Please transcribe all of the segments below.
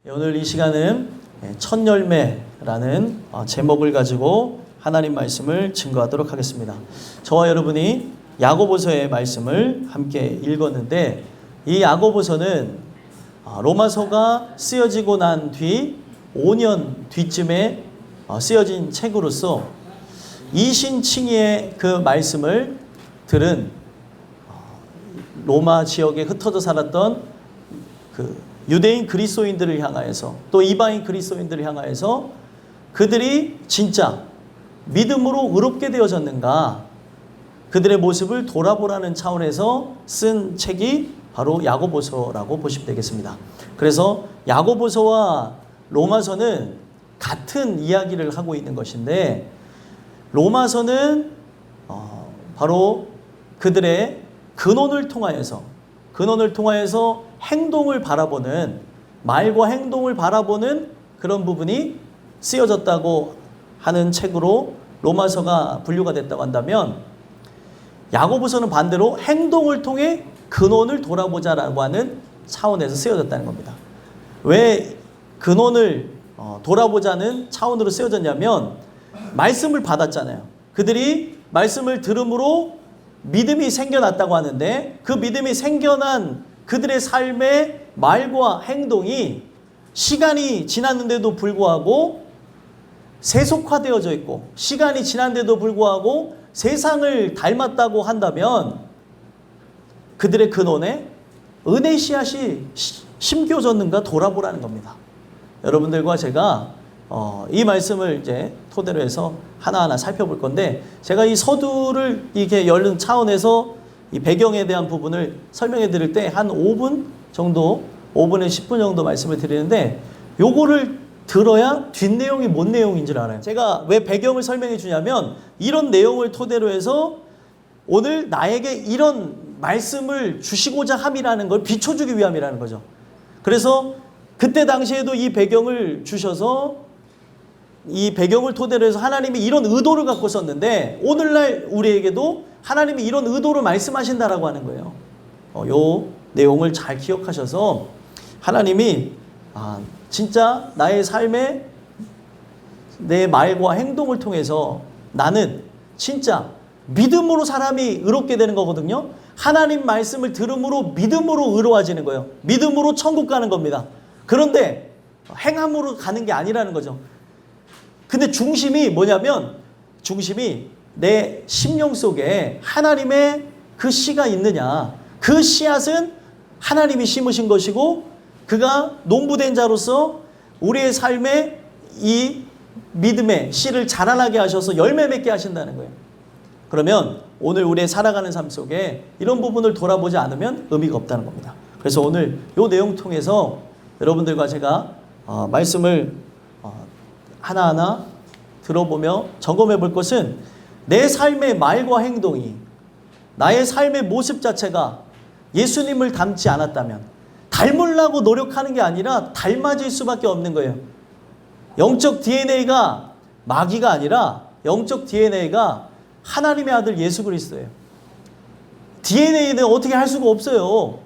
오늘 이 시간은 첫 열매라는 제목을 가지고 하나님 말씀을 증거하도록 하겠습니다. 저와 여러분이 야고보서의 말씀을 함께 읽었는데, 이 야고보서는 로마서가 쓰여지고 난 뒤 5년 뒤쯤에 쓰여진 책으로서 이신칭의의 그 말씀을 들은 로마 지역에 흩어져 살았던 그 유대인 그리스도인들을 향하여서, 또 이방인 그리스도인들을 향하여서 그들이 진짜 믿음으로 의롭게 되어졌는가, 그들의 모습을 돌아보라는 차원에서 쓴 책이 바로 야고보서라고 보시면 되겠습니다. 그래서 야고보서와 로마서는 같은 이야기를 하고 있는 것인데, 로마서는 바로 그들의 근원을 통하여서 행동을 바라보는, 말과 행동을 바라보는 그런 부분이 쓰여졌다고 하는 책으로 로마서가 분류가 됐다고 한다면, 야고보서는 반대로 행동을 통해 근원을 돌아보자라고 하는 차원에서 쓰여졌다는 겁니다. 왜 근원을 돌아보자는 차원으로 쓰여졌냐면, 말씀을 받았잖아요. 그들이 말씀을 들음으로 믿음이 생겨났다고 하는데, 그 믿음이 생겨난 그들의 삶의 말과 행동이 시간이 지났는데도 불구하고 세속화되어져 있고, 시간이 지난데도 불구하고 세상을 닮았다고 한다면, 그들의 근원에 은혜의 씨앗이 심겨졌는가 돌아보라는 겁니다. 여러분들과 제가 이 말씀을 이제 토대로 해서 하나하나 살펴볼 건데, 제가 이 서두를 이렇게 열는 차원에서 이 배경에 대한 부분을 설명해 드릴 때 한 5분 정도, 5분에서 10분 정도 말씀을 드리는데, 요거를 들어야 뒷내용이 뭔 내용인 줄 알아요. 제가 왜 배경을 설명해 주냐면, 이런 내용을 토대로 해서 오늘 나에게 이런 말씀을 주시고자 함이라는 걸 비춰주기 위함이라는 거죠. 그래서 그때 당시에도 이 배경을 주셔서, 이 배경을 토대로 해서 하나님이 이런 의도를 갖고 썼는데, 오늘날 우리에게도 하나님이 이런 의도로 말씀하신다라고 하는 거예요. 요 내용을 잘 기억하셔서, 하나님이 진짜 나의 삶에 내 말과 행동을 통해서 나는 진짜 믿음으로 사람이 의롭게 되는 거거든요. 하나님 말씀을 들음으로 믿음으로 의로워지는 거예요. 믿음으로 천국 가는 겁니다. 그런데 행함으로 가는 게 아니라는 거죠. 근데 중심이 뭐냐면, 중심이 내 심령 속에 하나님의 그 씨가 있느냐. 그 씨앗은 하나님이 심으신 것이고, 그가 농부된 자로서 우리의 삶에 이 믿음의 씨를 자라나게 하셔서 열매 맺게 하신다는 거예요. 그러면 오늘 우리의 살아가는 삶 속에 이런 부분을 돌아보지 않으면 의미가 없다는 겁니다. 그래서 오늘 이 내용 통해서 여러분들과 제가 말씀을 하나하나 들어보며 점검해 볼 것은, 내 삶의 말과 행동이, 나의 삶의 모습 자체가 예수님을 닮지 않았다면, 닮으려고 노력하는 게 아니라 닮아질 수밖에 없는 거예요. 영적 DNA가 마귀가 아니라 영적 DNA가 하나님의 아들 예수 그리스도예요. DNA는 어떻게 할 수가 없어요.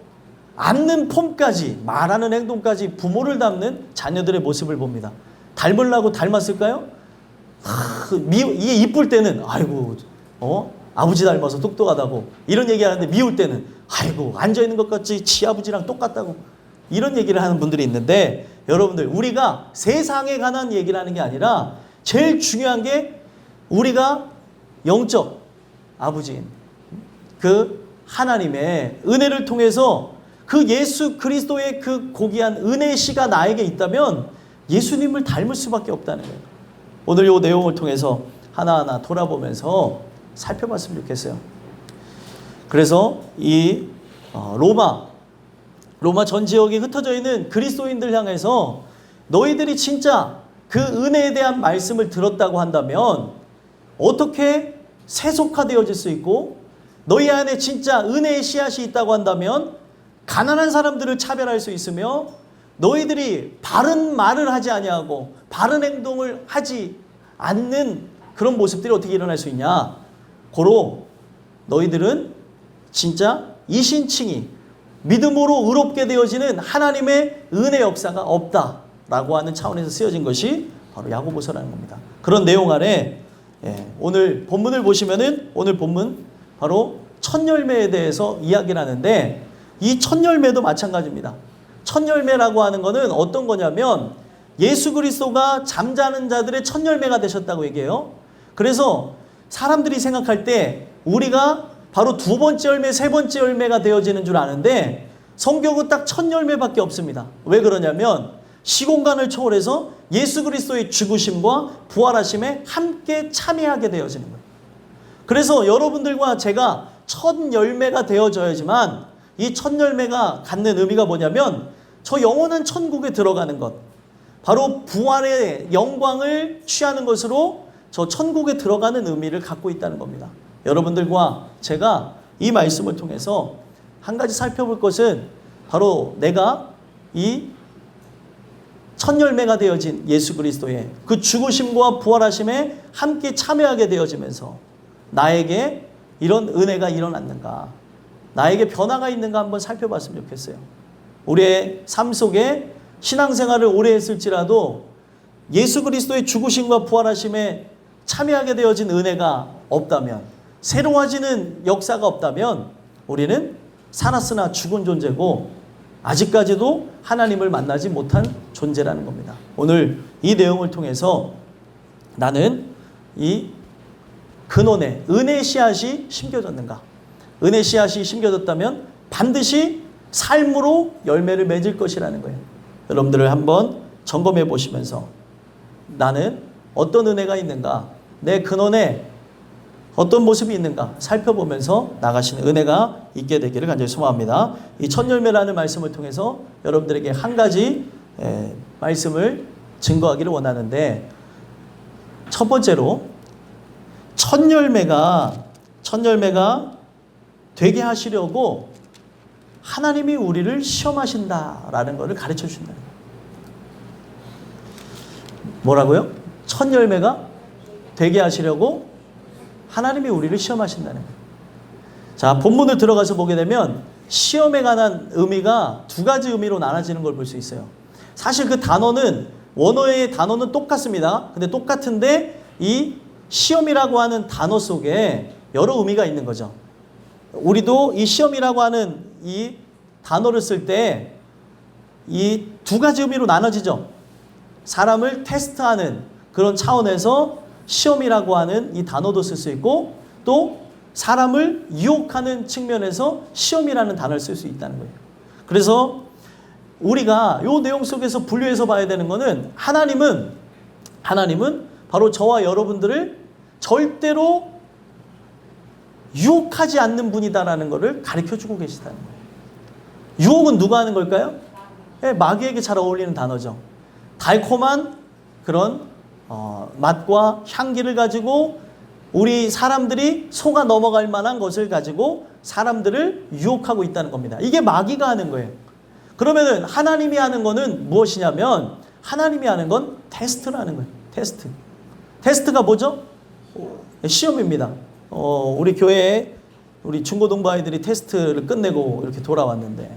앉는 폼까지, 말하는 행동까지 부모를 닮는 자녀들의 모습을 봅니다. 닮으려고 닮았을까요? 이게 이쁠 때는 아이고 아버지 닮아서 똑똑하다고 이런 얘기하는데, 미울 때는 아이고 앉아있는 것 같이 지 아버지랑 똑같다고 이런 얘기를 하는 분들이 있는데, 여러분들, 우리가 세상에 관한 얘기를 하는 게 아니라 제일 중요한 게, 우리가 영적 아버지인 그 하나님의 은혜를 통해서 그 예수 그리스도의 그 고귀한 은혜의 씨가 나에게 있다면 예수님을 닮을 수밖에 없다는 거예요. 오늘 이 내용을 통해서 하나하나 돌아보면서 살펴봤으면 좋겠어요. 그래서 이 로마 전 지역에 흩어져 있는 그리스도인들 향해서, 너희들이 진짜 그 은혜에 대한 말씀을 들었다고 한다면 어떻게 세속화되어질 수 있고, 너희 안에 진짜 은혜의 씨앗이 있다고 한다면 가난한 사람들을 차별할 수 있으며, 너희들이 바른 말을 하지 아니하고 바른 행동을 하지 않는 그런 모습들이 어떻게 일어날 수 있냐. 고로 너희들은 진짜 이신칭의 믿음으로 의롭게 되어지는 하나님의 은혜 역사가 없다. 라고 하는 차원에서 쓰여진 것이 바로 야고보서라는 겁니다. 그런 내용 아래 오늘 본문을 보시면은 오늘 본문 바로 첫 열매에 대해서 이야기를 하는데 이 첫 열매도 마찬가지입니다. 첫 열매라고 하는 것은 어떤 거냐면 예수 그리스도가 잠자는 자들의 첫 열매가 되셨다고 얘기해요. 그래서 사람들이 생각할 때 우리가 바로 두 번째 열매, 세 번째 열매가 되어지는 줄 아는데 성경은 딱 첫 열매밖에 없습니다. 왜 그러냐면 시공간을 초월해서 예수 그리스도의 죽으심과 부활하심에 함께 참여하게 되어지는 거예요. 그래서 여러분들과 제가 첫 열매가 되어져야지만 이 첫 열매가 갖는 의미가 뭐냐면 저 영원한 천국에 들어가는 것, 바로 부활의 영광을 취하는 것으로 저 천국에 들어가는 의미를 갖고 있다는 겁니다. 여러분들과 제가 이 말씀을 통해서 한 가지 살펴볼 것은 바로 내가 이 첫 열매가 되어진 예수 그리스도의 그 죽으심과 부활하심에 함께 참여하게 되어지면서 나에게 이런 은혜가 일어났는가, 나에게 변화가 있는가 한번 살펴봤으면 좋겠어요. 우리의 삶 속에 신앙생활을 오래 했을지라도 예수 그리스도의 죽으심과 부활하심에 참여하게 되어진 은혜가 없다면, 새로워지는 역사가 없다면 우리는 살았으나 죽은 존재고 아직까지도 하나님을 만나지 못한 존재라는 겁니다. 오늘 이 내용을 통해서 나는 이 근원에 은혜의 씨앗이 심겨졌는가? 은혜의 씨앗이 심겨졌다면 반드시 삶으로 열매를 맺을 것이라는 거예요. 여러분들을 한번 점검해 보시면서 나는 어떤 은혜가 있는가? 내 근원에 어떤 모습이 있는가 살펴보면서 나가시는 은혜가 있게 되기를 간절히 소망합니다. 이 첫 열매라는 말씀을 통해서 여러분들에게 한 가지 말씀을 증거하기를 원하는데, 첫 번째로 첫 열매가 되게 하시려고 하나님이 우리를 시험하신다라는 것을 가르쳐 주신다는 거예요. 뭐라고요? 첫 열매가 되게 하시려고 하나님이 우리를 시험하신다는 거예요. 자, 본문을 들어가서 보게 되면 시험에 관한 의미가 두 가지 의미로 나눠지는 걸 볼 수 있어요. 사실 그 단어는 원어의 단어는 똑같습니다. 근데 똑같은데 이 시험이라고 하는 단어 속에 여러 의미가 있는 거죠. 우리도 이 시험이라고 하는 이 단어를 쓸 때 이 두 가지 의미로 나눠지죠. 사람을 테스트하는 그런 차원에서 시험이라고 하는 이 단어도 쓸 수 있고, 또 사람을 유혹하는 측면에서 시험이라는 단어를 쓸 수 있다는 거예요. 그래서 우리가 이 내용 속에서 분류해서 봐야 되는 것은 하나님은 바로 저와 여러분들을 절대로 유혹하지 않는 분이다라는 것을 가르쳐주고 계시다는 거예요. 유혹은 누가 하는 걸까요? 마귀에게 잘 어울리는 단어죠. 달콤한 그런 맛과 향기를 가지고 우리 사람들이 속아 넘어갈 만한 것을 가지고 사람들을 유혹하고 있다는 겁니다. 이게 마귀가 하는 거예요. 그러면은 하나님이 하는 거는 무엇이냐면, 하나님이 하는 건 테스트라는 거예요. 테스트가 뭐죠? 시험입니다. 우리 교회에 우리 중고등부 아이들이 테스트를 끝내고 이렇게 돌아왔는데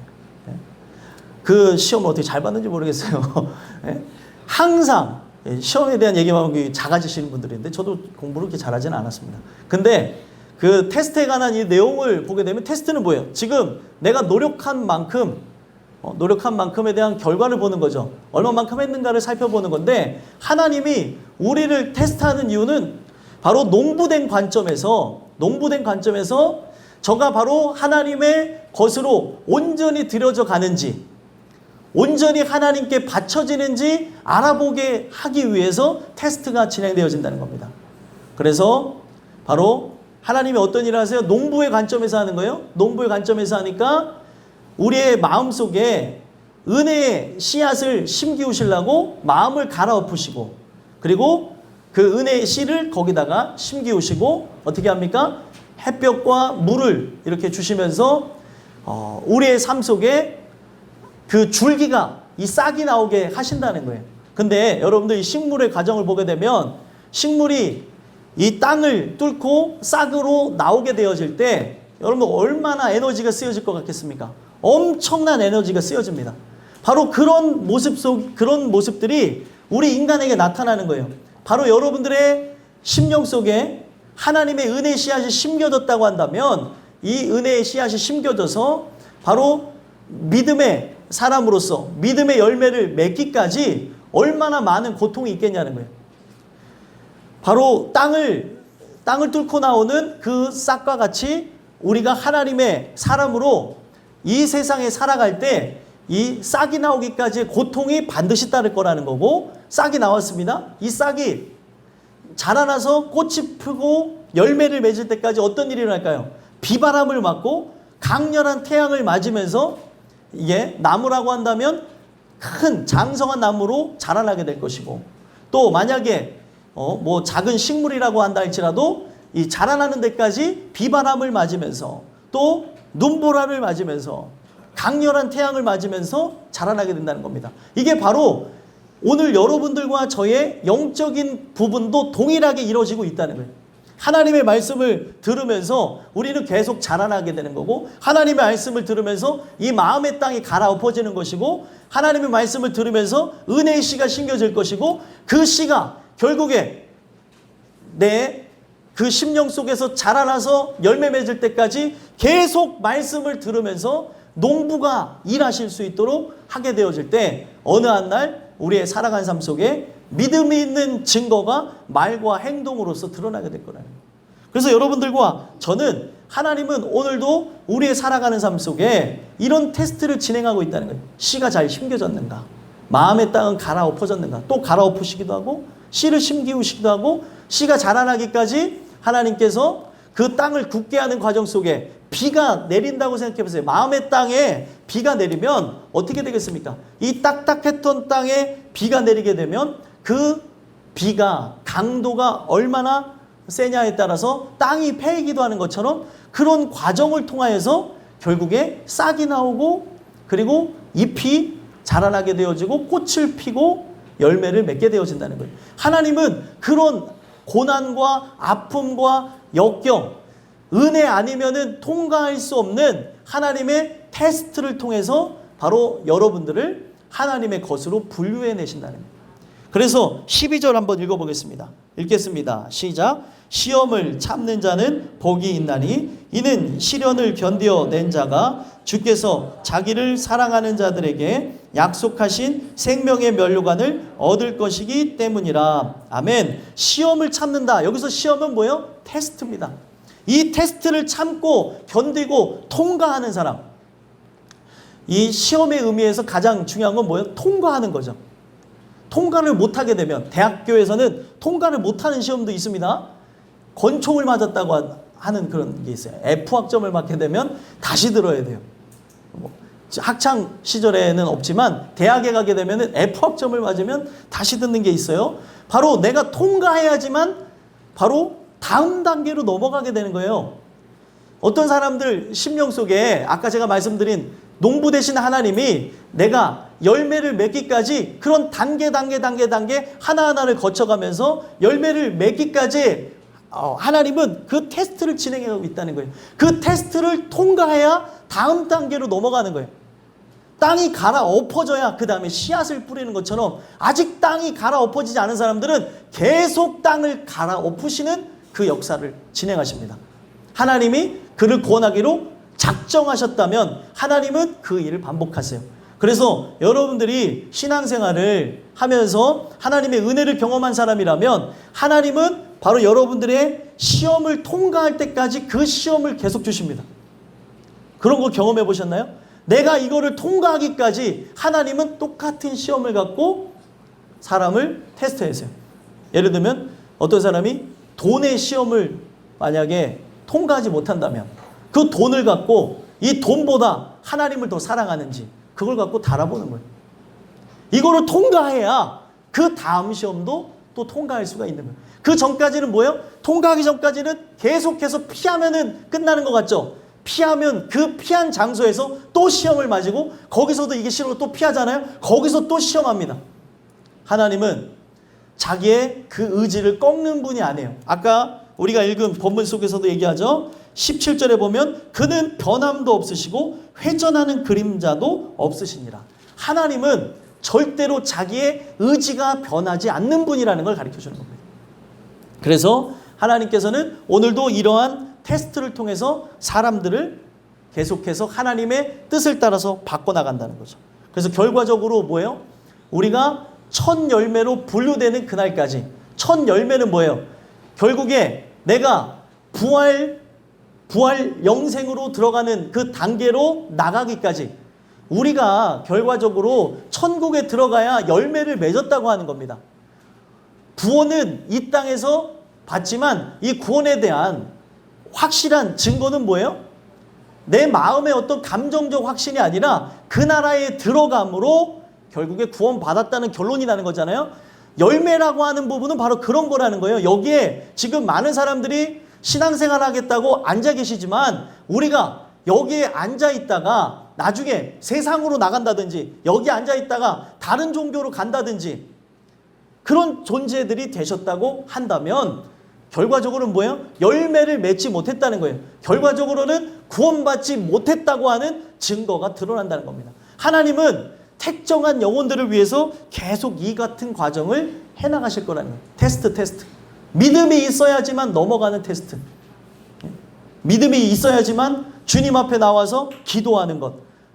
그 시험을 어떻게 잘 봤는지 모르겠어요. 항상 시험에 대한 얘기만 하면 작아지시는 분들인데 저도 공부를 그렇게 잘하지는 않았습니다. 근데 그 테스트에 관한 이 내용을 보게 되면 테스트는 뭐예요? 지금 내가 노력한 만큼에 대한 결과를 보는 거죠. 얼마만큼 했는가를 살펴보는 건데, 하나님이 우리를 테스트하는 이유는 바로 농부된 관점에서 저가 바로 하나님의 것으로 온전히 드려져 가는지, 온전히 하나님께 바쳐지는지 알아보게 하기 위해서 테스트가 진행되어진다는 겁니다. 그래서 바로 하나님이 어떤 일을 하세요? 농부의 관점에서 하는 거예요. 농부의 관점에서 하니까 우리의 마음속에 은혜의 씨앗을 심기우시려고 마음을 갈아엎으시고, 그리고 그 은혜의 씨를 거기다가 심기우시고 어떻게 합니까? 햇볕과 물을 이렇게 주시면서 우리의 삶 속에 그 줄기가, 이 싹이 나오게 하신다는 거예요. 근데 여러분들 이 식물의 과정을 보게 되면 식물이 이 땅을 뚫고 싹으로 나오게 되어질 때 여러분 얼마나 에너지가 쓰여질 것 같겠습니까? 엄청난 에너지가 쓰여집니다. 바로 그런 그런 모습들이 우리 인간에게 나타나는 거예요. 바로 여러분들의 심령 속에 하나님의 은혜의 씨앗이 심겨졌다고 한다면 이 은혜의 씨앗이 심겨져서 바로 믿음의 사람으로서 믿음의 열매를 맺기까지 얼마나 많은 고통이 있겠냐는 거예요. 바로 땅을 뚫고 나오는 그 싹과 같이 우리가 하나님의 사람으로 이 세상에 살아갈 때 이 싹이 나오기까지의 고통이 반드시 따를 거라는 거고, 싹이 나왔습니다. 이 싹이 자라나서 꽃이 피고 열매를 맺을 때까지 어떤 일이 일어날까요? 비바람을 맞고 강렬한 태양을 맞으면서 이게 나무라고 한다면 큰 장성한 나무로 자라나게 될 것이고, 또 만약에 뭐 작은 식물이라고 한다 할지라도 이 자라나는 데까지 비바람을 맞으면서 또 눈보라를 맞으면서 강렬한 태양을 맞으면서 자라나게 된다는 겁니다. 이게 바로 오늘 여러분들과 저의 영적인 부분도 동일하게 이루어지고 있다는 거예요. 하나님의 말씀을 들으면서 우리는 계속 자라나게 되는 거고, 하나님의 말씀을 들으면서 이 마음의 땅이 갈아엎어지는 것이고, 하나님의 말씀을 들으면서 은혜의 씨가 심겨질 것이고, 그 씨가 결국에 내 그 심령 속에서 자라나서 열매 맺을 때까지 계속 말씀을 들으면서 농부가 일하실 수 있도록 하게 되어질 때 어느 한 날 우리의 살아간 삶 속에 믿음이 있는 증거가 말과 행동으로서 드러나게 될 거라는 거예요. 그래서 여러분들과 저는 하나님은 오늘도 우리의 살아가는 삶 속에 이런 테스트를 진행하고 있다는 거예요. 씨가 잘 심겨졌는가? 마음의 땅은 갈아엎어졌는가? 또 갈아엎으시기도 하고 씨를 심기우시기도 하고, 씨가 자라나기까지 하나님께서 그 땅을 굳게 하는 과정 속에 비가 내린다고 생각해 보세요. 마음의 땅에 비가 내리면 어떻게 되겠습니까? 이 딱딱했던 땅에 비가 내리게 되면 그 비가 강도가 얼마나 세냐에 따라서 땅이 패이기도 하는 것처럼 그런 과정을 통하여서 결국에 싹이 나오고 그리고 잎이 자라나게 되어지고 꽃을 피고 열매를 맺게 되어진다는 거예요. 하나님은 그런 고난과 아픔과 역경, 은혜 아니면은 통과할 수 없는 하나님의 테스트를 통해서 바로 여러분들을 하나님의 것으로 분류해 내신다는 거예요. 그래서 12절 한번 읽어보겠습니다. 읽겠습니다. 시작. 시험을 참는 자는 복이 있나니 이는 시련을 견뎌낸 자가 주께서 자기를 사랑하는 자들에게 약속하신 생명의 면류관을 얻을 것이기 때문이라. 아멘. 시험을 참는다. 여기서 시험은 뭐예요? 테스트입니다. 이 테스트를 참고 견디고 통과하는 사람. 이 시험의 의미에서 가장 중요한 건 뭐예요? 통과하는 거죠. 통과를 못하게 되면, 대학교에서는 통과를 못하는 시험도 있습니다. 권총을 맞았다고 하는 그런 게 있어요. F학점을 맞게 되면 다시 들어야 돼요. 학창 시절에는 없지만 대학에 가게 되면 F학점을 맞으면 다시 듣는 게 있어요. 바로 내가 통과해야지만 바로 다음 단계로 넘어가게 되는 거예요. 어떤 사람들 심령 속에 아까 제가 말씀드린 농부 되신 하나님이 내가 열매를 맺기까지 그런 단계 하나하나를 거쳐가면서 열매를 맺기까지 하나님은 그 테스트를 진행하고 있다는 거예요. 그 테스트를 통과해야 다음 단계로 넘어가는 거예요. 땅이 갈아엎어져야 그 다음에 씨앗을 뿌리는 것처럼 아직 땅이 갈아엎어지지 않은 사람들은 계속 땅을 갈아엎으시는 그 역사를 진행하십니다. 하나님이 그를 구원하기로 작정하셨다면 하나님은 그 일을 반복하세요. 그래서 여러분들이 신앙생활을 하면서 하나님의 은혜를 경험한 사람이라면 하나님은 바로 여러분들의 시험을 통과할 때까지 그 시험을 계속 주십니다. 그런 거 경험해 보셨나요? 내가 이거를 통과하기까지 하나님은 똑같은 시험을 갖고 사람을 테스트하세요. 예를 들면 어떤 사람이 돈의 시험을 만약에 통과하지 못한다면 그 돈을 갖고 이 돈보다 하나님을 더 사랑하는지 그걸 갖고 달아보는 거예요. 이거를 통과해야 그 다음 시험도 또 통과할 수가 있는 거예요. 그 전까지는 뭐예요? 통과하기 전까지는 계속해서 피하면은 끝나는 것 같죠? 피하면 그 피한 장소에서 또 시험을 맞고 거기서도 이게 싫어서 또 피하잖아요? 거기서 또 시험합니다. 하나님은 자기의 그 의지를 꺾는 분이 아니에요. 아까 우리가 읽은 본문 속에서도 얘기하죠. 17절에 보면 그는 변함도 없으시고 회전하는 그림자도 없으시니라. 하나님은 절대로 자기의 의지가 변하지 않는 분이라는 걸 가르쳐 주는 겁니다. 그래서 하나님께서는 오늘도 이러한 테스트를 통해서 사람들을 계속해서 하나님의 뜻을 따라서 바꿔나간다는 거죠. 그래서 결과적으로 뭐예요? 우리가 첫 열매로 분류되는 그날까지. 첫 열매는 뭐예요? 결국에 내가 부활 영생으로 들어가는 그 단계로 나가기까지 우리가 결과적으로 천국에 들어가야 열매를 맺었다고 하는 겁니다. 구원은 이 땅에서 받지만 이 구원에 대한 확실한 증거는 뭐예요? 내 마음의 어떤 감정적 확신이 아니라 그 나라에 들어감으로 결국에 구원받았다는 결론이 나는 거잖아요. 열매라고 하는 부분은 바로 그런 거라는 거예요. 여기에 지금 많은 사람들이 신앙생활 하겠다고 앉아 계시지만 우리가 여기에 앉아 있다가 나중에 세상으로 나간다든지 여기 앉아 있다가 다른 종교로 간다든지 그런 존재들이 되셨다고 한다면 결과적으로는 뭐예요? 열매를 맺지 못했다는 거예요. 결과적으로는 구원받지 못했다고 하는 증거가 드러난다는 겁니다. 하나님은 특정한 영혼들을 위해서 계속 이 같은 과정을 해나가실 거라는 거예요. 테스트. 믿음이 있어야지만 넘어가는 테스트. 믿음이 있어야지만 주님 앞에 나와서 기도하는 것.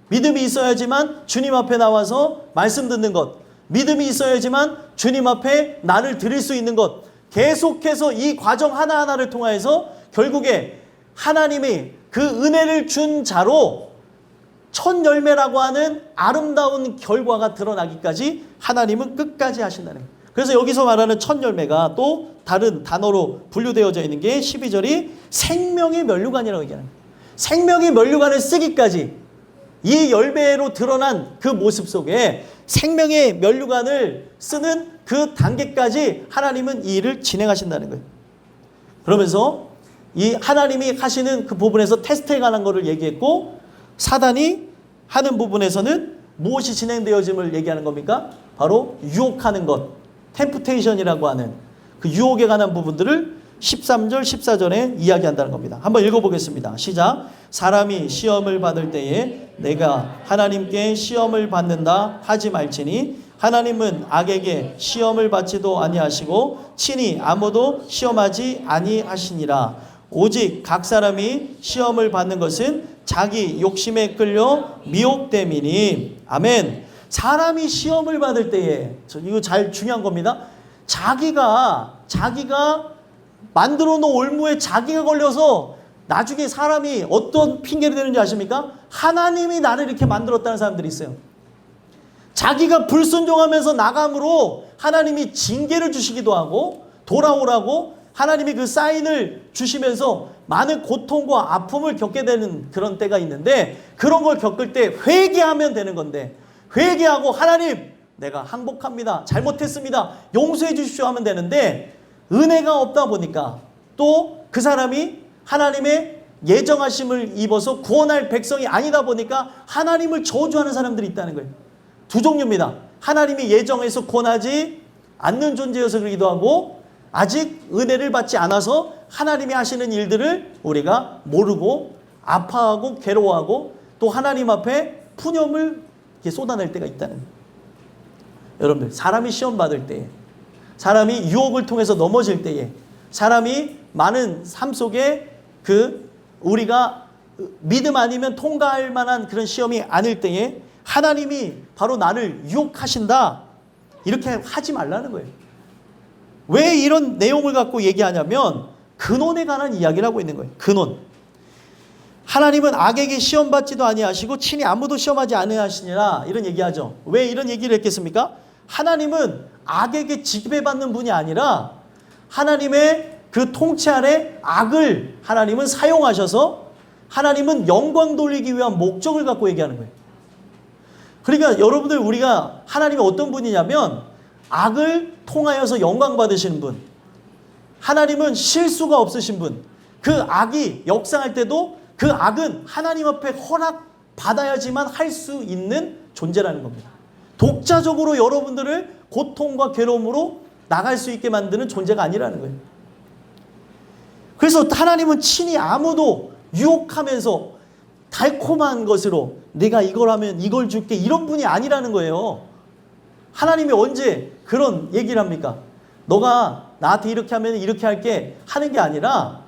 믿음이 있어야지만 주님 앞에 나와서 말씀 듣는 것. 믿음이 있어야지만 주님 앞에 나를 드릴 수 있는 것. 계속해서 이 과정 하나하나를 통해서 결국에 하나님이 그 은혜를 준 자로 첫 열매라고 하는 아름다운 결과가 드러나기까지 하나님은 끝까지 하신다는 거예요. 그래서 여기서 말하는 첫 열매가 또 다른 단어로 분류되어져 있는 게 12절이 생명의 면류관이라고 얘기하는 거예요. 생명의 면류관을 쓰기까지 이 열매로 드러난 그 모습 속에 생명의 면류관을 쓰는 그 단계까지 하나님은 이 일을 진행하신다는 거예요. 그러면서 이 하나님이 하시는 그 부분에서 테스트에 관한 것을 얘기했고 사단이 하는 부분에서는 무엇이 진행되어짐을 얘기하는 겁니까? 바로 유혹하는 것, 템프테이션이라고 하는 그 유혹에 관한 부분들을 13절, 14절에 이야기한다는 겁니다. 한번 읽어보겠습니다. 시작. 사람이 시험을 받을 때에 내가 하나님께 시험을 받는다 하지 말지니 하나님은 악에게 시험을 받지도 아니하시고 친히 아무도 시험하지 아니하시니라. 오직 각 사람이 시험을 받는 것은 자기 욕심에 끌려 미혹됨이니. 아멘. 사람이 시험을 받을 때에, 이거 잘 중요한 겁니다. 자기가 만들어 놓은 올무에 자기가 걸려서 나중에 사람이 어떤 핑계를 대는지 아십니까? 하나님이 나를 이렇게 만들었다는 사람들이 있어요. 자기가 불순종하면서 나감으로 하나님이 징계를 주시기도 하고 돌아오라고 하나님이 그 사인을 주시면서 많은 고통과 아픔을 겪게 되는 그런 때가 있는데 그런 걸 겪을 때 회개하면 되는 건데 회개하고 하나님 내가 항복합니다. 잘못했습니다. 용서해 주십시오 하면 되는데 은혜가 없다 보니까 또 그 사람이 하나님의 예정하심을 입어서 구원할 백성이 아니다 보니까 하나님을 저주하는 사람들이 있다는 거예요. 두 종류입니다. 하나님이 예정해서 구원하지 않는 존재여서 그러기도 하고 아직 은혜를 받지 않아서 하나님이 하시는 일들을 우리가 모르고 아파하고 괴로워하고 또 하나님 앞에 푸념을 이렇게 쏟아낼 때가 있다는 거예요. 여러분들 사람이 시험 받을 때에 사람이 유혹을 통해서 넘어질 때에 사람이 많은 삶 속에 우리가 믿음 아니면 통과할 만한 그런 시험이 아닐 때에 하나님이 바로 나를 유혹하신다 이렇게 하지 말라는 거예요. 왜 이런 내용을 갖고 얘기하냐면 근원에 관한 이야기를 하고 있는 거예요. 근원. 하나님은 악에게 시험받지도 아니하시고 친히 아무도 시험하지 아니하시니라 이런 얘기하죠. 왜 이런 얘기를 했겠습니까? 하나님은 악에게 지배받는 분이 아니라 하나님의 그 통치 아래 악을 하나님은 사용하셔서 하나님은 영광 돌리기 위한 목적을 갖고 얘기하는 거예요. 그러니까 여러분들 우리가 하나님이 어떤 분이냐면 악을 통하여서 영광 받으시는 분, 하나님은 실수가 없으신 분, 그 악이 역사할 때도 그 악은 하나님 앞에 허락받아야지만 할 수 있는 존재라는 겁니다. 독자적으로 여러분들을 고통과 괴로움으로 나갈 수 있게 만드는 존재가 아니라는 거예요. 그래서 하나님은 친히 아무도 유혹하면서 달콤한 것으로 내가 이걸 하면 이걸 줄게 이런 분이 아니라는 거예요. 하나님이 언제 그런 얘기를 합니까? 너가 나한테 이렇게 하면 이렇게 할게 하는 게 아니라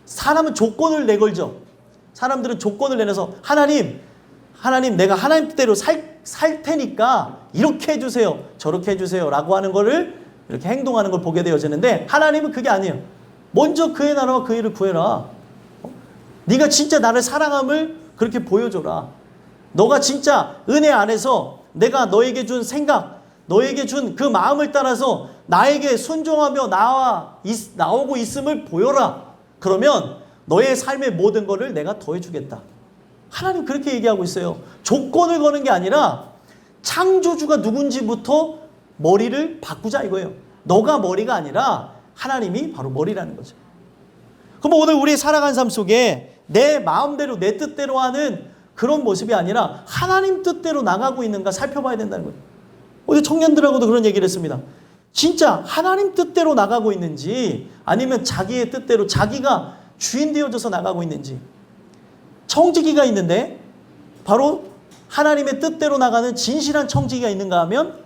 사람은 조건을 내걸죠. 사람들은 조건을 내놔서 하나님 내가 하나님 뜻대로 살 테니까 이렇게 해주세요. 저렇게 해주세요. 라고 하는 거를 이렇게 행동하는 걸 보게 되어지는데 하나님은 그게 아니에요. 먼저 그의 나라와 그 일을 구해라. 네가 진짜 나를 사랑함을 그렇게 보여줘라. 너가 진짜 은혜 안에서 내가 너에게 준 생각, 너에게 준 그 마음을 따라서 나에게 순종하며 나오고 있음을 보여라. 그러면 너의 삶의 모든 것을 내가 더해주겠다. 하나님 그렇게 얘기하고 있어요. 조건을 거는 게 아니라 창조주가 누군지부터 머리를 바꾸자 이거예요. 너가 머리가 아니라 하나님이 바로 머리라는 거죠. 그럼 오늘 우리 살아가는 삶 속에 내 마음대로 내 뜻대로 하는 그런 모습이 아니라 하나님 뜻대로 나가고 있는가 살펴봐야 된다는 거예요. 어제 청년들하고도 그런 얘기를 했습니다. 진짜 하나님 뜻대로 나가고 있는지 아니면 자기의 뜻대로 자기가 주인 되어져서 나가고 있는지. 청지기가 있는데 바로 하나님의 뜻대로 나가는 진실한 청지기가 있는가 하면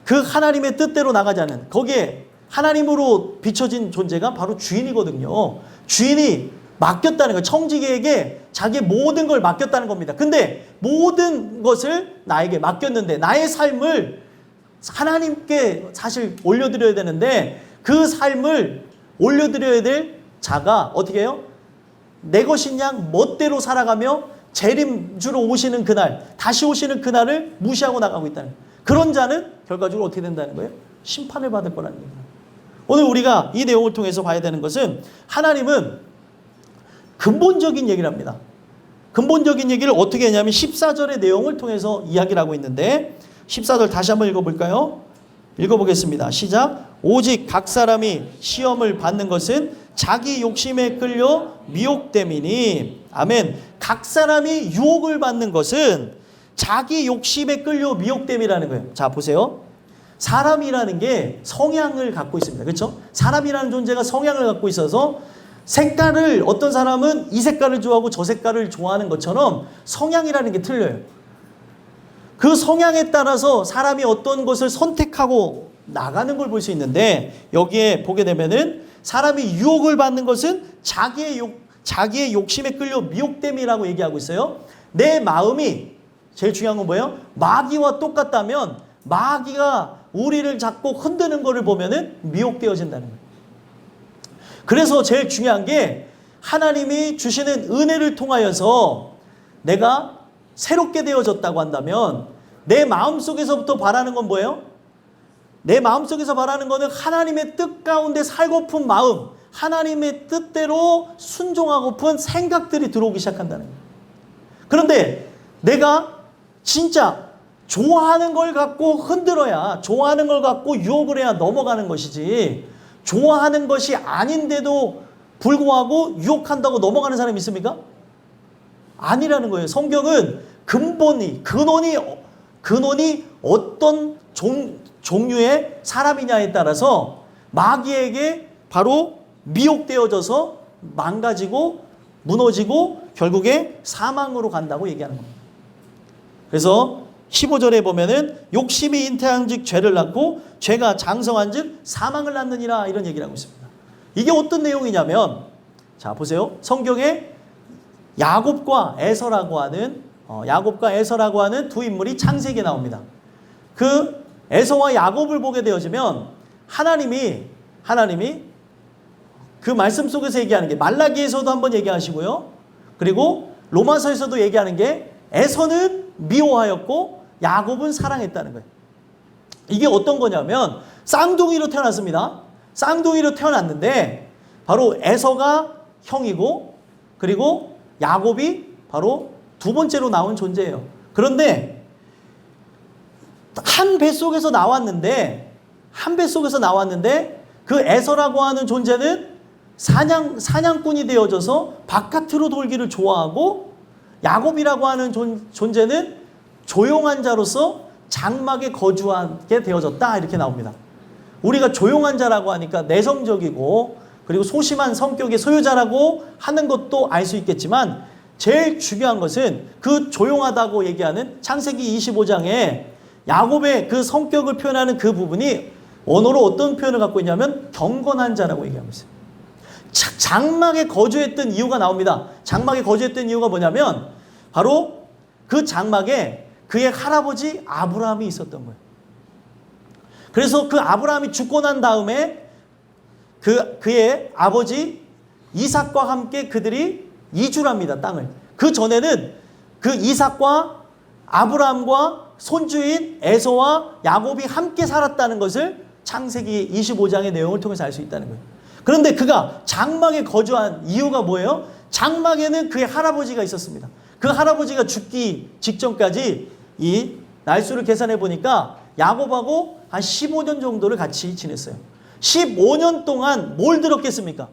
그 하나님의 뜻대로 나가지 않는 거기에 하나님으로 비춰진 존재가 바로 주인이거든요. 주인이 맡겼다는 거예요. 청지기에게 자기의 모든 걸 맡겼다는 겁니다. 근데 모든 것을 나에게 맡겼는데 나의 삶을 하나님께 사실 올려드려야 되는데 그 삶을 올려드려야 될 자가 어떻게 해요? 내 것인 양 멋대로 살아가며 재림주로 오시는 그날, 다시 오시는 그날을 무시하고 나가고 있다는 거예요. 그런 자는 결과적으로 어떻게 된다는 거예요? 심판을 받을 거라는 거예요. 오늘 우리가 이 내용을 통해서 봐야 되는 것은 하나님은 근본적인 얘기를 합니다. 근본적인 얘기를 어떻게 했냐면 14절의 내용을 통해서 이야기를 하고 있는데 14절 다시 한번 읽어볼까요? 읽어보겠습니다. 시작. 오직 각 사람이 시험을 받는 것은 자기 욕심에 끌려 미혹됨이니. 아멘. 각 사람이 유혹을 받는 것은 자기 욕심에 끌려 미혹됨이라는 거예요. 자 보세요. 사람이라는 게 성향을 갖고 있습니다. 그렇죠? 사람이라는 존재가 성향을 갖고 있어서 색깔을 어떤 사람은 이 색깔을 좋아하고 저 색깔을 좋아하는 것처럼 성향이라는 게 틀려요. 그 성향에 따라서 사람이 어떤 것을 선택하고 나가는 걸 볼 수 있는데 여기에 보게 되면은 사람이 유혹을 받는 것은 자기의 욕심에 끌려 미혹됨이라고 얘기하고 있어요. 내 마음이 제일 중요한 건 뭐예요? 마귀와 똑같다면 마귀가 우리를 잡고 흔드는 것을 보면은 미혹되어진다는 거예요. 그래서 제일 중요한 게 하나님이 주시는 은혜를 통하여서 내가 새롭게 되어졌다고 한다면 내 마음속에서부터 바라는 건 뭐예요? 내 마음속에서 바라는 거는 하나님의 뜻 가운데 살고픈 마음, 하나님의 뜻대로 순종하고픈 생각들이 들어오기 시작한다는 거예요. 그런데 내가 진짜 좋아하는 걸 갖고 흔들어야, 좋아하는 걸 갖고 유혹을 해야 넘어가는 것이지, 좋아하는 것이 아닌데도 불구하고 유혹한다고 넘어가는 사람이 있습니까? 아니라는 거예요. 성경은 근본이 어떤 종류의 사람이냐에 따라서 마귀에게 바로 미혹되어져서 망가지고 무너지고 결국에 사망으로 간다고 얘기하는 겁니다. 그래서 15절에 보면은 욕심이 잉태한즉 죄를 낳고 죄가 장성한즉 사망을 낳느니라 이런 얘기를 하고 있습니다. 이게 어떤 내용이냐면 자 보세요. 성경에 야곱과 에서라고 하는 두 인물이 창세기에 나옵니다. 그 에서와 야곱을 보게 되어지면 하나님이 그 말씀 속에서 얘기하는 게 말라기에서도 한번 얘기하시고요. 그리고 로마서에서도 얘기하는 게 에서는 미워하였고 야곱은 사랑했다는 거예요. 이게 어떤 거냐면 쌍둥이로 태어났습니다. 쌍둥이로 태어났는데 바로 에서가 형이고 그리고 야곱이 바로 두 번째로 나온 존재예요. 그런데 한 뱃속에서 나왔는데 그 에서라고 하는 존재는 사냥꾼이 되어져서 바깥으로 돌기를 좋아하고 야곱이라고 하는 존재는 조용한 자로서 장막에 거주하게 되어졌다 이렇게 나옵니다. 우리가 조용한 자라고 하니까 내성적이고 그리고 소심한 성격의 소유자라고 하는 것도 알 수 있겠지만 제일 중요한 것은 그 조용하다고 얘기하는 창세기 25장에 야곱의 그 성격을 표현하는 그 부분이 언어로 어떤 표현을 갖고 있냐면 경건한 자라고 얘기하고 있어요. 장막에 거주했던 이유가 나옵니다. 장막에 거주했던 이유가 뭐냐면 바로 그 장막에 그의 할아버지 아브라함이 있었던 거예요. 그래서 그 아브라함이 죽고 난 다음에 그의 아버지 이삭과 함께 그들이 이주를 합니다. 땅을. 그 전에는 그 이삭과 아브라함과 손주인 에서와 야곱이 함께 살았다는 것을 창세기 25장의 내용을 통해서 알 수 있다는 거예요. 그런데 그가 장막에 거주한 이유가 뭐예요? 장막에는 그의 할아버지가 있었습니다. 그 할아버지가 죽기 직전까지 이 날수를 계산해 보니까 야곱하고 한 15년 정도를 같이 지냈어요. 15년 동안 뭘 들었겠습니까?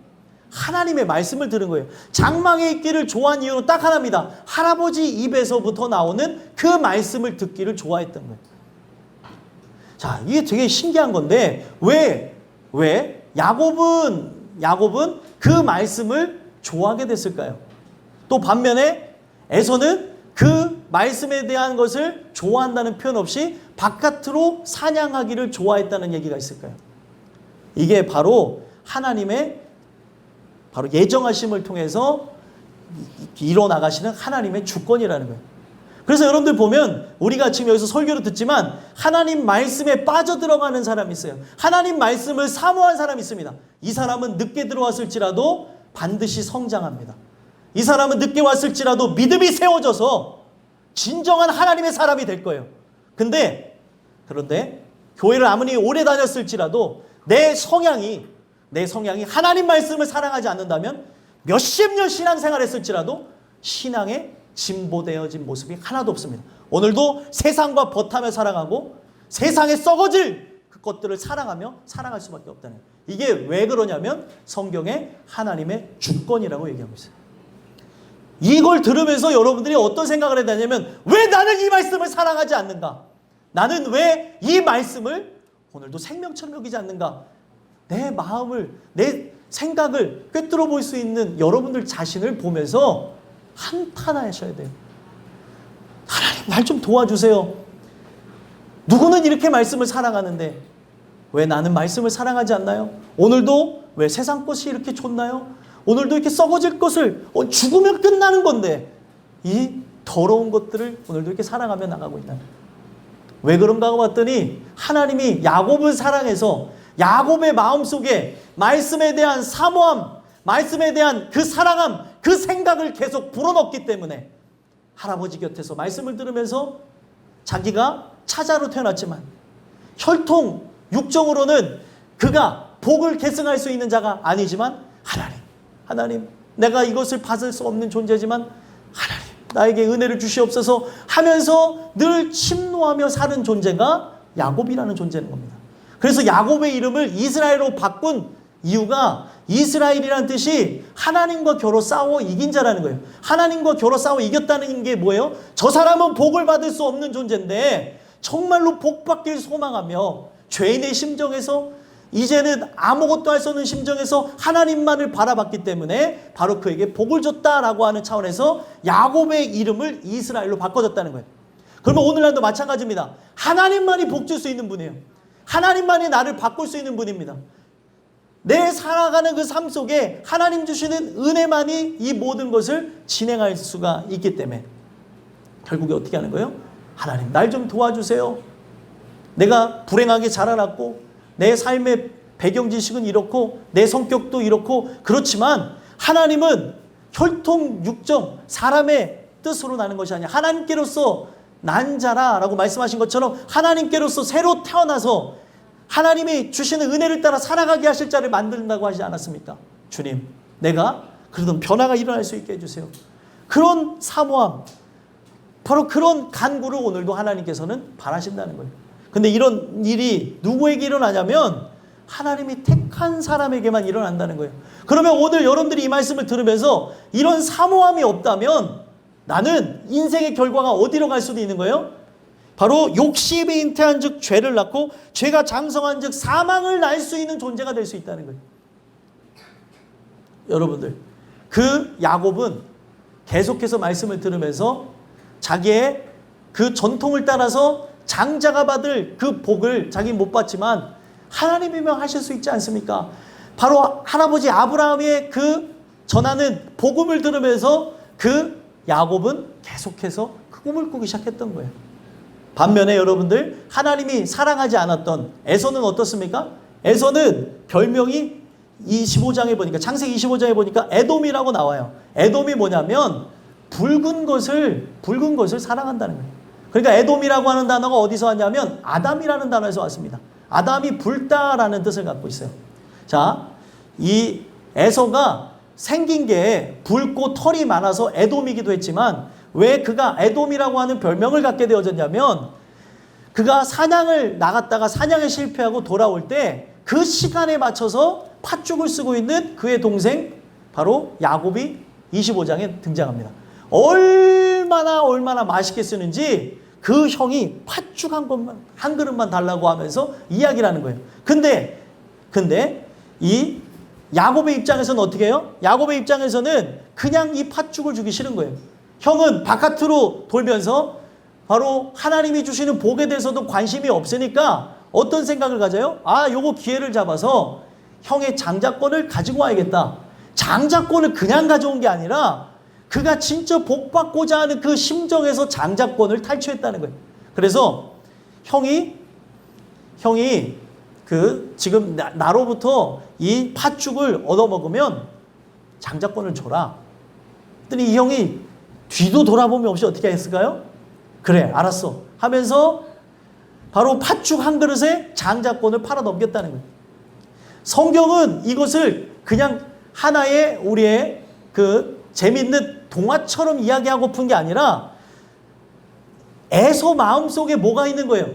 하나님의 말씀을 들은 거예요. 장막에 있기를 좋아한 이유는 딱 하나입니다. 할아버지 입에서부터 나오는 그 말씀을 듣기를 좋아했던 거예요. 자, 이게 되게 신기한 건데 왜 야곱은 그 말씀을 좋아하게 됐을까요? 또 반면에 에서는 그 말씀에 대한 것을 좋아한다는 표현 없이 바깥으로 사냥하기를 좋아했다는 얘기가 있을까요? 이게 바로 하나님의 바로 예정하심을 통해서 이뤄나가시는 하나님의 주권이라는 거예요. 그래서 여러분들 보면 우리가 지금 여기서 설교를 듣지만 하나님 말씀에 빠져들어가는 사람이 있어요. 하나님 말씀을 사모한 사람이 있습니다. 이 사람은 늦게 들어왔을지라도 반드시 성장합니다. 이 사람은 늦게 왔을지라도 믿음이 세워져서 진정한 하나님의 사람이 될 거예요. 그런데 교회를 아무리 오래 다녔을지라도 내 성향이 하나님 말씀을 사랑하지 않는다면 몇십 년 신앙생활 했을지라도 신앙에 진보되어진 모습이 하나도 없습니다. 오늘도 세상과 버타며 살아가고 세상에 썩어질 그 것들을 사랑하며 살아갈 수밖에 없다는 거예요. 이게 왜 그러냐면 성경에 하나님의 주권이라고 얘기하고 있어요. 이걸 들으면서 여러분들이 어떤 생각을 했냐면 왜 나는 이 말씀을 사랑하지 않는가? 나는 왜 이 말씀을 오늘도 생명처럼 여기지 않는가? 내 마음을, 내 생각을 꿰뚫어 볼 수 있는 여러분들 자신을 보면서 한탄하셔야 돼요. 하나님, 날 좀 도와주세요. 누구는 이렇게 말씀을 사랑하는데 왜 나는 말씀을 사랑하지 않나요? 오늘도 왜 세상 것이 이렇게 좋나요? 오늘도 이렇게 썩어질 것을 죽으면 끝나는 건데 이 더러운 것들을 오늘도 이렇게 사랑하며 나가고 있다. 왜 그런가 하고 봤더니 하나님이 야곱을 사랑해서 야곱의 마음속에 말씀에 대한 사모함, 말씀에 대한 그 사랑함, 그 생각을 계속 불어넣기 때문에 할아버지 곁에서 말씀을 들으면서 자기가 차자로 태어났지만 혈통, 육정으로는 그가 복을 계승할 수 있는 자가 아니지만 하나님, 내가 이것을 받을 수 없는 존재지만 하나님, 나에게 은혜를 주시옵소서 하면서 늘 침노하며 사는 존재가 야곱이라는 존재인 겁니다. 그래서 야곱의 이름을 이스라엘로 바꾼 이유가 이스라엘이라는 뜻이 하나님과 겨로 싸워 이긴 자라는 거예요. 하나님과 겨로 싸워 이겼다는 게 뭐예요? 저 사람은 복을 받을 수 없는 존재인데 정말로 복받길 소망하며 죄인의 심정에서 이제는 아무것도 할 수 없는 심정에서 하나님만을 바라봤기 때문에 바로 그에게 복을 줬다라고 하는 차원에서 야곱의 이름을 이스라엘로 바꿔줬다는 거예요. 그러면 오늘날도 마찬가지입니다. 하나님만이 복 줄 수 있는 분이에요. 하나님만이 나를 바꿀 수 있는 분입니다. 내 살아가는 그 삶 속에 하나님 주시는 은혜만이 이 모든 것을 진행할 수가 있기 때문에 결국에 어떻게 하는 거예요? 하나님, 날 좀 도와주세요. 내가 불행하게 자라났고 내 삶의 배경 지식은 이렇고 내 성격도 이렇고 그렇지만 하나님은 혈통, 육정, 사람의 뜻으로 나는 것이 아니야. 하나님께로서 난 자라라고 말씀하신 것처럼 하나님께로서 새로 태어나서 하나님이 주시는 은혜를 따라 살아가게 하실 자를 만든다고 하지 않았습니까? 주님, 내가 그러던 변화가 일어날 수 있게 해주세요. 그런 사모함, 바로 그런 간구를 오늘도 하나님께서는 바라신다는 거예요. 근데 이런 일이 누구에게 일어나냐면 하나님이 택한 사람에게만 일어난다는 거예요. 그러면 오늘 여러분들이 이 말씀을 들으면서 이런 사모함이 없다면 나는 인생의 결과가 어디로 갈 수도 있는 거예요? 바로 욕심이 잉태한 즉 죄를 낳고 죄가 장성한 즉 사망을 낳을 수 있는 존재가 될 수 있다는 거예요. 여러분들, 그 야곱은 계속해서 말씀을 들으면서 자기의 그 전통을 따라서 장자가 받을 그 복을 자기 못 받지만 하나님이면 하실 수 있지 않습니까? 바로 할아버지 아브라함의 그 전하는 복음을 들으면서 그 야곱은 계속해서 그 꿈을 꾸기 시작했던 거예요. 반면에 여러분들, 하나님이 사랑하지 않았던 에서는 어떻습니까? 에서는 별명이 25장에 보니까, 창세기 25장에 보니까 에돔이라고 나와요. 에돔이 뭐냐면 붉은 것을 사랑한다는 거예요. 그러니까 에돔이라고 하는 단어가 어디서 왔냐면 아담이라는 단어에서 왔습니다. 아담이 붉다라는 뜻을 갖고 있어요. 자, 이 에서가 생긴 게 붉고 털이 많아서 에돔이기도 했지만, 왜 그가 에돔이라고 하는 별명을 갖게 되어졌냐면, 그가 사냥을 나갔다가 사냥에 실패하고 돌아올 때 그 시간에 맞춰서 팥죽을 쓰고 있는 그의 동생 바로 야곱이 25장에 등장합니다. 얼마나 맛있게 쓰는지 그 형이 팥죽 한 그릇만 달라고 하면서 이야기를 하는 거예요. 근데 이 야곱의 입장에서는 어떻게 해요? 야곱의 입장에서는 그냥 이 팥죽을 주기 싫은 거예요. 형은 바깥으로 돌면서 바로 하나님이 주시는 복에 대해서도 관심이 없으니까 어떤 생각을 가져요? 요거 기회를 잡아서 형의 장자권을 가지고 와야겠다. 장자권을 그냥 가져온 게 아니라 그가 진짜 복 받고자 하는 그 심정에서 장자권을 탈취했다는 거예요. 그래서 형이 그 지금 나로부터 이 팥죽을 얻어먹으면 장자권을 줘라. 그랬더니 이 형이 뒤도 돌아보면 없이 어떻게 했을까요? 그래, 알았어 하면서 바로 팥죽 한 그릇에 장자권을 팔아 넘겼다는 거예요. 성경은 이것을 그냥 하나의 우리의 그 재밌는 동화처럼 이야기하고픈 게 아니라 에서 마음속에 뭐가 있는 거예요?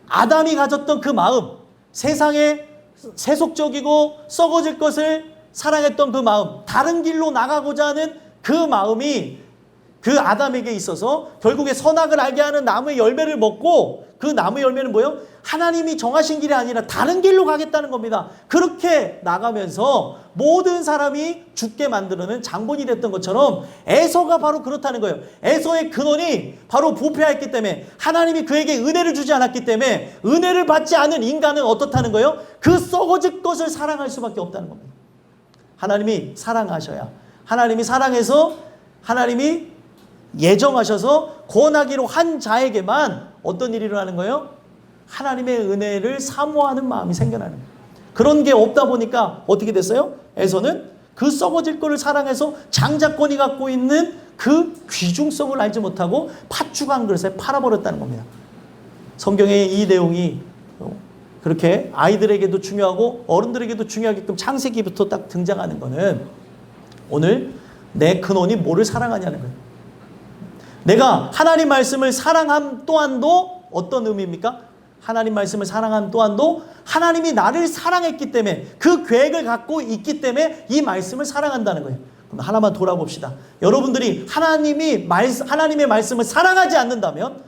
아담이 가졌던 그 마음, 세상에 세속적이고 썩어질 것을 사랑했던 그 마음, 다른 길로 나가고자 하는 그 마음이 그 아담에게 있어서 결국에 선악을 알게 하는 나무의 열매를 먹고, 그 나무 열매는 뭐예요? 하나님이 정하신 길이 아니라 다른 길로 가겠다는 겁니다. 그렇게 나가면서 모든 사람이 죽게 만드는 장본이 됐던 것처럼 에서가 바로 그렇다는 거예요. 에서의 근원이 바로 부패했기 때문에, 하나님이 그에게 은혜를 주지 않았기 때문에 은혜를 받지 않은 인간은 어떻다는 거예요? 그 썩어질 것을 사랑할 수밖에 없다는 겁니다. 하나님이 사랑하셔야, 하나님이 사랑해서 하나님이 예정하셔서 권하기로 한 자에게만 어떤 일이 일어나는 거예요? 하나님의 은혜를 사모하는 마음이 생겨나는 거예요. 그런 게 없다 보니까 어떻게 됐어요? 에서는 그 썩어질 거를 사랑해서 장자권이 갖고 있는 그 귀중성을 알지 못하고 팥죽 한 그릇에 팔아버렸다는 겁니다. 성경에 이 내용이 그렇게 아이들에게도 중요하고 어른들에게도 중요하게끔 창세기부터 딱 등장하는 거는, 오늘 내 근원이 뭐를 사랑하냐는 거예요. 내가 하나님 말씀을 사랑함 또한도 어떤 의미입니까? 하나님 말씀을 사랑함 또한도 하나님이 나를 사랑했기 때문에, 그 계획을 갖고 있기 때문에 이 말씀을 사랑한다는 거예요. 그럼 하나만 돌아봅시다. 여러분들이 하나님의 말씀을 사랑하지 않는다면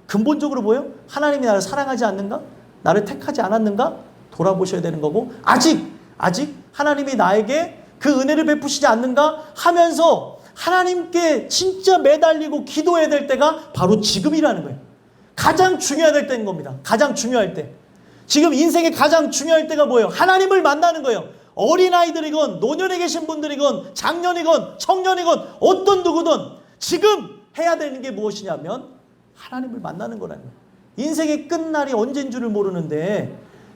근본적으로 뭐예요? 하나님이 나를 사랑하지 않는가? 나를 택하지 않았는가? 돌아보셔야 되는 거고, 아직 하나님이 나에게 그 은혜를 베푸시지 않는가 하면서 하나님께 진짜 매달리고 기도해야 될 때가 바로 지금이라는 거예요. 가장 중요해야 될 때인 겁니다. 가장 중요할 때. 지금 인생의 가장 중요할 때가 뭐예요? 하나님을 만나는 거예요. 어린아이들이건 노년에 계신 분들이건 장년이건 청년이건 어떤 누구든 지금 해야 되는 게 무엇이냐면 하나님을 만나는 거라는 거예요. 인생의 끝날이 언제인 줄을 모르는데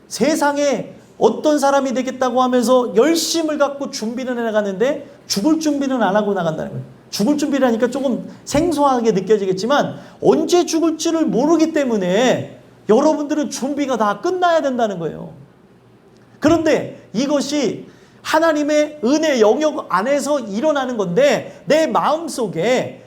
세상에 어떤 사람이 되겠다고 하면서 열심을 갖고 준비를 해나가는데 죽을 준비는 안 하고 나간다는 거예요. 죽을 준비를 하니까 조금 생소하게 느껴지겠지만 언제 죽을지를 모르기 때문에 여러분들은 준비가 다 끝나야 된다는 거예요. 그런데 이것이 하나님의 은혜 영역 안에서 일어나는 건데, 내 마음속에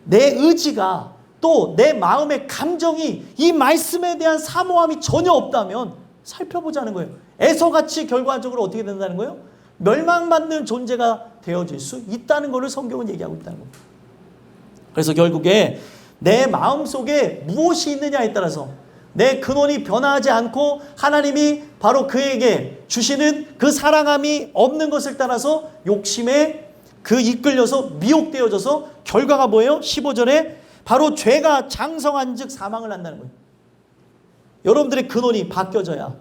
내 의지가 또 내 마음의 감정이 이 말씀에 대한 사모함이 전혀 없다면 살펴보자는 거예요. 에서같이 결과적으로 어떻게 된다는 거예요? 멸망받는 존재가 되어질 수 있다는 것을 성경은 얘기하고 있다는 겁니다. 그래서 결국에 내 마음속에 무엇이 있느냐에 따라서, 내 근원이 변화하지 않고 하나님이 바로 그에게 주시는 그 사랑함이 없는 것을 따라서 욕심에 그 이끌려서 미혹되어져서 결과가 뭐예요? 15절에 바로 죄가 장성한 즉 사망을 한다는 거예요. 여러분들의 근원이 바뀌어져야,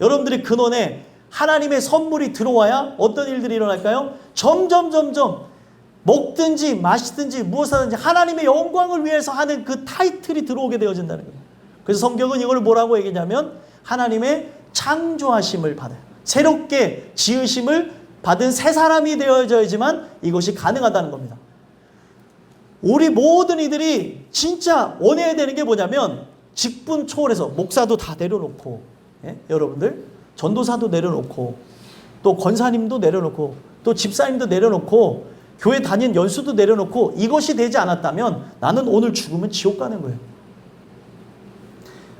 여러분들의 근원에 하나님의 선물이 들어와야 어떤 일들이 일어날까요? 점점 먹든지 마시든지 무엇하든지 하나님의 영광을 위해서 하는 그 타이틀이 들어오게 되어진다는 거예요. 그래서 성경은 이걸 뭐라고 얘기냐면 하나님의 창조하심을 받아요. 새롭게 지으심을 받은 새 사람이 되어져야지만 이것이 가능하다는 겁니다. 우리 모든 이들이 진짜 원해야 되는 게 뭐냐면 직분 초월해서 목사도 다 내려놓고, 여러분들 전도사도 내려놓고, 또 권사님도 내려놓고, 또 집사님도 내려놓고, 교회 다닌 연수도 내려놓고, 이것이 되지 않았다면 나는 오늘 죽으면 지옥 가는 거예요.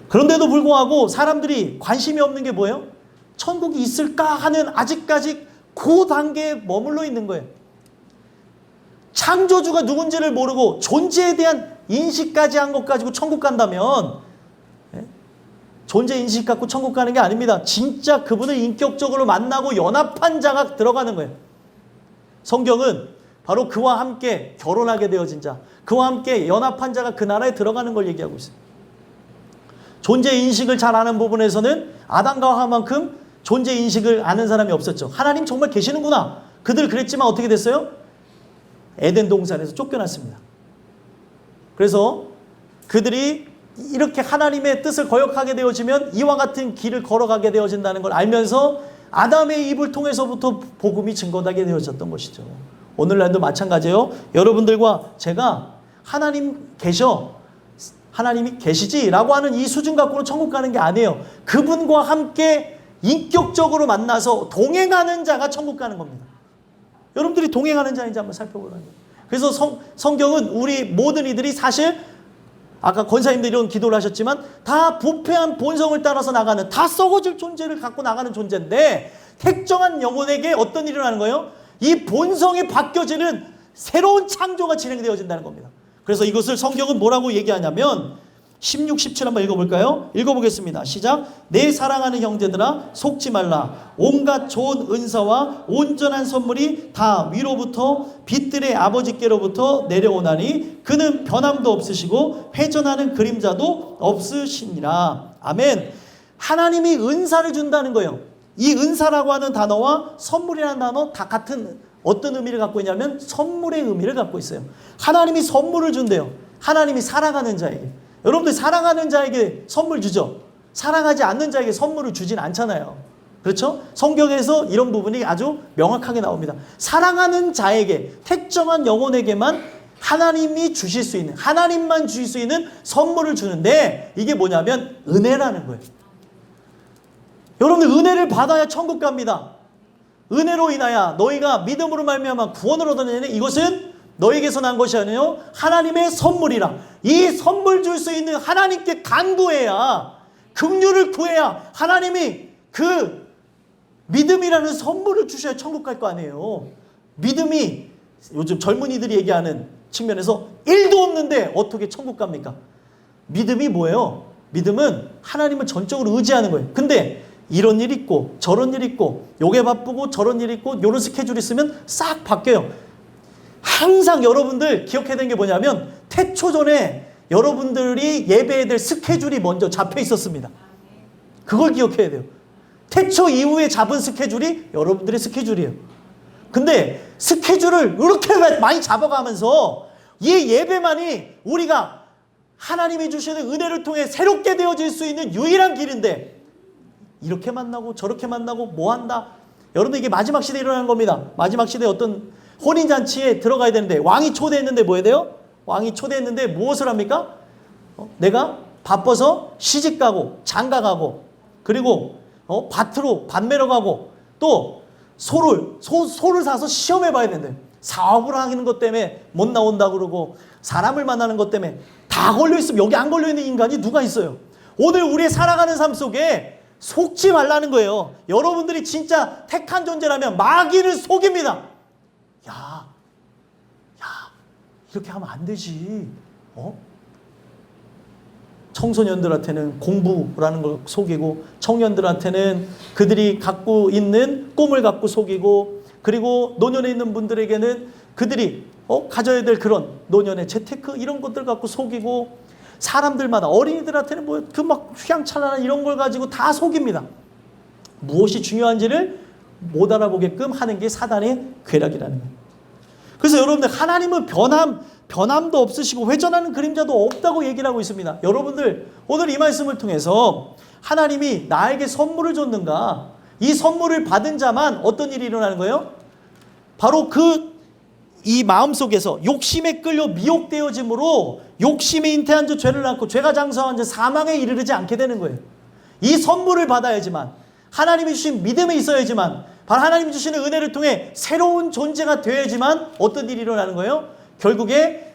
그런데도 불구하고 사람들이 관심이 없는 게 뭐예요? 천국이 있을까 하는 아직까지 그 단계에 머물러 있는 거예요. 창조주가 누군지를 모르고 존재에 대한 인식까지 한 것 가지고 천국 간다면, 존재 인식 갖고 천국 가는 게 아닙니다. 진짜 그분을 인격적으로 만나고 연합한 자가 들어가는 거예요. 성경은 바로 그와 함께 결혼하게 되어진 자, 그와 함께 연합한 자가 그 나라에 들어가는 걸 얘기하고 있어요. 존재 인식을 잘 아는 부분에서는 아담과 하와만큼 존재 인식을 아는 사람이 없었죠. 하나님 정말 계시는구나. 그들 그랬지만 어떻게 됐어요? 에덴 동산에서 쫓겨났습니다. 그래서 그들이 이렇게 하나님의 뜻을 거역하게 되어지면 이와 같은 길을 걸어가게 되어진다는 걸 알면서 아담의 입을 통해서부터 복음이 증거되게 되어졌던 것이죠. 오늘날도 마찬가지예요. 여러분들과 제가 하나님 계셔, 하나님이 계시지라고 하는 이 수준 갖고는 천국 가는 게 아니에요. 그분과 함께 인격적으로 만나서 동행하는 자가 천국 가는 겁니다. 여러분들이 동행하는 자인지 한번 살펴보라는 거예요. 그래서 성경은 우리 모든 이들이 사실 아까 권사님들이 이런 기도를 하셨지만 다 부패한 본성을 따라서 나가는, 다 썩어질 존재를 갖고 나가는 존재인데 택정한 영혼에게 어떤 일이 일어나는 거예요? 이 본성이 바뀌어지는 새로운 창조가 진행되어진다는 겁니다. 그래서 이것을 성경은 뭐라고 얘기하냐면 16, 17 한번 읽어볼까요? 읽어보겠습니다. 시작. 내 사랑하는 형제들아 속지 말라. 온갖 좋은 은사와 온전한 선물이 다 위로부터 빛들의 아버지께로부터 내려오나니 그는 변함도 없으시고 회전하는 그림자도 없으시니라. 아멘. 하나님이 은사를 준다는 거예요. 이 은사라고 하는 단어와 선물이라는 단어 다 같은 어떤 의미를 갖고 있냐면 선물의 의미를 갖고 있어요. 하나님이 선물을 준대요. 하나님이 사랑하는 자에게. 여러분들 사랑하는 자에게 선물 주죠? 사랑하지 않는 자에게 선물을 주진 않잖아요. 그렇죠? 성경에서 이런 부분이 아주 명확하게 나옵니다. 사랑하는 자에게, 특정한 영혼에게만 하나님이 주실 수 있는, 하나님만 주실 수 있는 선물을 주는데 이게 뭐냐면 은혜라는 거예요. 여러분들 은혜를 받아야 천국 갑니다. 은혜로 인하여 너희가 믿음으로 말미암아 구원을 얻어내는 이것은 너에게서 난 것이 아니요 하나님의 선물이라. 이 선물 줄 수 있는 하나님께 간구해야, 긍휼을 구해야 하나님이 그 믿음이라는 선물을 주셔야 천국 갈 거 아니에요. 믿음이 요즘 젊은이들이 얘기하는 측면에서 1도 없는데 어떻게 천국 갑니까? 믿음이 뭐예요? 믿음은 하나님을 전적으로 의지하는 거예요. 근데 이런 일 있고 저런 일 있고 요게 바쁘고 저런 일 있고 요런 스케줄이 있으면 싹 바뀌어요. 항상 여러분들 기억해야 되는 게 뭐냐면 태초 전에 여러분들이 예배해야 될 스케줄이 먼저 잡혀 있었습니다. 그걸 기억해야 돼요. 태초 이후에 잡은 스케줄이 여러분들의 스케줄이에요. 근데 스케줄을 이렇게 많이 잡아가면서 이 예배만이 우리가 하나님이 주시는 은혜를 통해 새롭게 되어질 수 있는 유일한 길인데 이렇게 만나고 저렇게 만나고 뭐 한다. 여러분들 이게 마지막 시대에 일어나는 겁니다. 마지막 시대에 어떤 혼인잔치에 들어가야 되는데 왕이 초대했는데 뭐 해야 돼요? 왕이 초대했는데 무엇을 합니까? 내가 바빠서 시집 가고 장가 가고 그리고 밭으로 밭 매러 가고 또 소를 사서 시험해 봐야 되는데 사업을 하는 것 때문에 못 나온다 그러고 사람을 만나는 것 때문에 다 걸려있으면 여기 안 걸려있는 인간이 누가 있어요? 오늘 우리의 살아가는 삶 속에 속지 말라는 거예요. 여러분들이 진짜 택한 존재라면 마귀를 속입니다. 야, 이렇게 하면 안 되지. 청소년들한테는 공부라는 걸 속이고 청년들한테는 그들이 갖고 있는 꿈을 갖고 속이고 그리고 노년에 있는 분들에게는 그들이 가져야 될 그런 노년의 재테크 이런 것들 갖고 속이고 사람들마다 어린이들한테는 뭐 그 막 휘황찬란한 이런 걸 가지고 다 속입니다. 무엇이 중요한지를 못 알아보게끔 하는 게 사단의 괴락이라는 거예요. 그래서 여러분들 하나님은 변함도 없으시고 회전하는 그림자도 없다고 얘기를 하고 있습니다. 여러분들 오늘 이 말씀을 통해서 하나님이 나에게 선물을 줬는가? 이 선물을 받은 자만 어떤 일이 일어나는 거예요? 바로 이 마음속에서 욕심에 끌려 미혹되어짐으로 욕심이 잉태한 자 죄를 낳고 죄가 장성한 자 사망에 이르르지 않게 되는 거예요. 이 선물을 받아야지만 하나님이 주신 믿음이 있어야지만 바로 하나님이 주시는 은혜를 통해 새로운 존재가 되어야지만 어떤 일이 일어나는 거예요? 결국에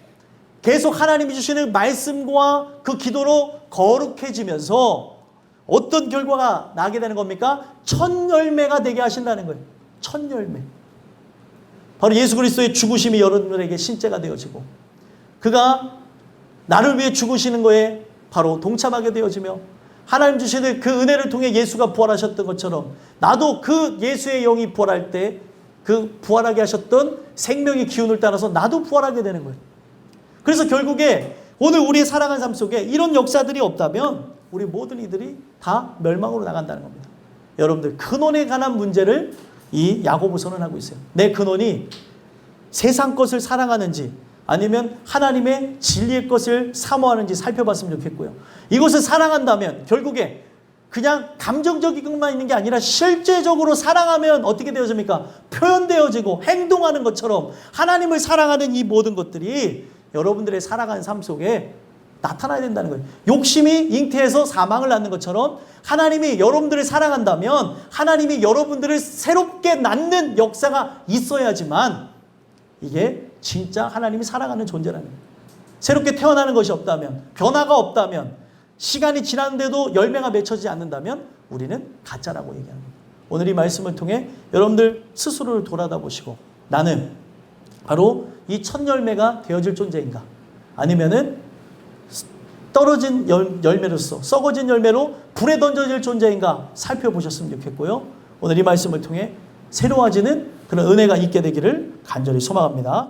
계속 하나님이 주시는 말씀과 그 기도로 거룩해지면서 어떤 결과가 나게 되는 겁니까? 첫 열매가 되게 하신다는 거예요. 첫 열매. 바로 예수 그리스도의 죽으심이 여러분들에게 실제가 되어지고 그가 나를 위해 죽으시는 거에 바로 동참하게 되어지며 하나님 주시는 그 은혜를 통해 예수가 부활하셨던 것처럼 나도 그 예수의 영이 부활할 때 그 부활하게 하셨던 생명의 기운을 따라서 나도 부활하게 되는 거예요. 그래서 결국에 오늘 우리의 살아간 삶 속에 이런 역사들이 없다면 우리 모든 이들이 다 멸망으로 나간다는 겁니다. 여러분들 근원에 관한 문제를 이 야고보서는 하고 있어요. 내 근원이 세상 것을 사랑하는지 아니면 하나님의 진리의 것을 사모하는지 살펴봤으면 좋겠고요. 이것을 사랑한다면 결국에 그냥 감정적인 것만 있는 게 아니라 실제적으로 사랑하면 어떻게 되어집니까? 표현되어지고 행동하는 것처럼 하나님을 사랑하는 이 모든 것들이 여러분들의 살아가는 삶 속에 나타나야 된다는 거예요. 욕심이 잉태해서 사망을 낳는 것처럼 하나님이 여러분들을 사랑한다면 하나님이 여러분들을 새롭게 낳는 역사가 있어야지만 이게 진짜 하나님이 사랑하는 존재라는 거예요. 새롭게 태어나는 것이 없다면, 변화가 없다면, 시간이 지났는데도 열매가 맺혀지지 않는다면 우리는 가짜라고 얘기하는 거예요. 오늘 이 말씀을 통해 여러분들 스스로를 돌아다 보시고 나는 바로 이 첫 열매가 되어질 존재인가? 아니면은 떨어진 열매로서 썩어진 열매로 불에 던져질 존재인가? 살펴보셨으면 좋겠고요. 오늘 이 말씀을 통해 새로워지는 그런 은혜가 있게 되기를 간절히 소망합니다.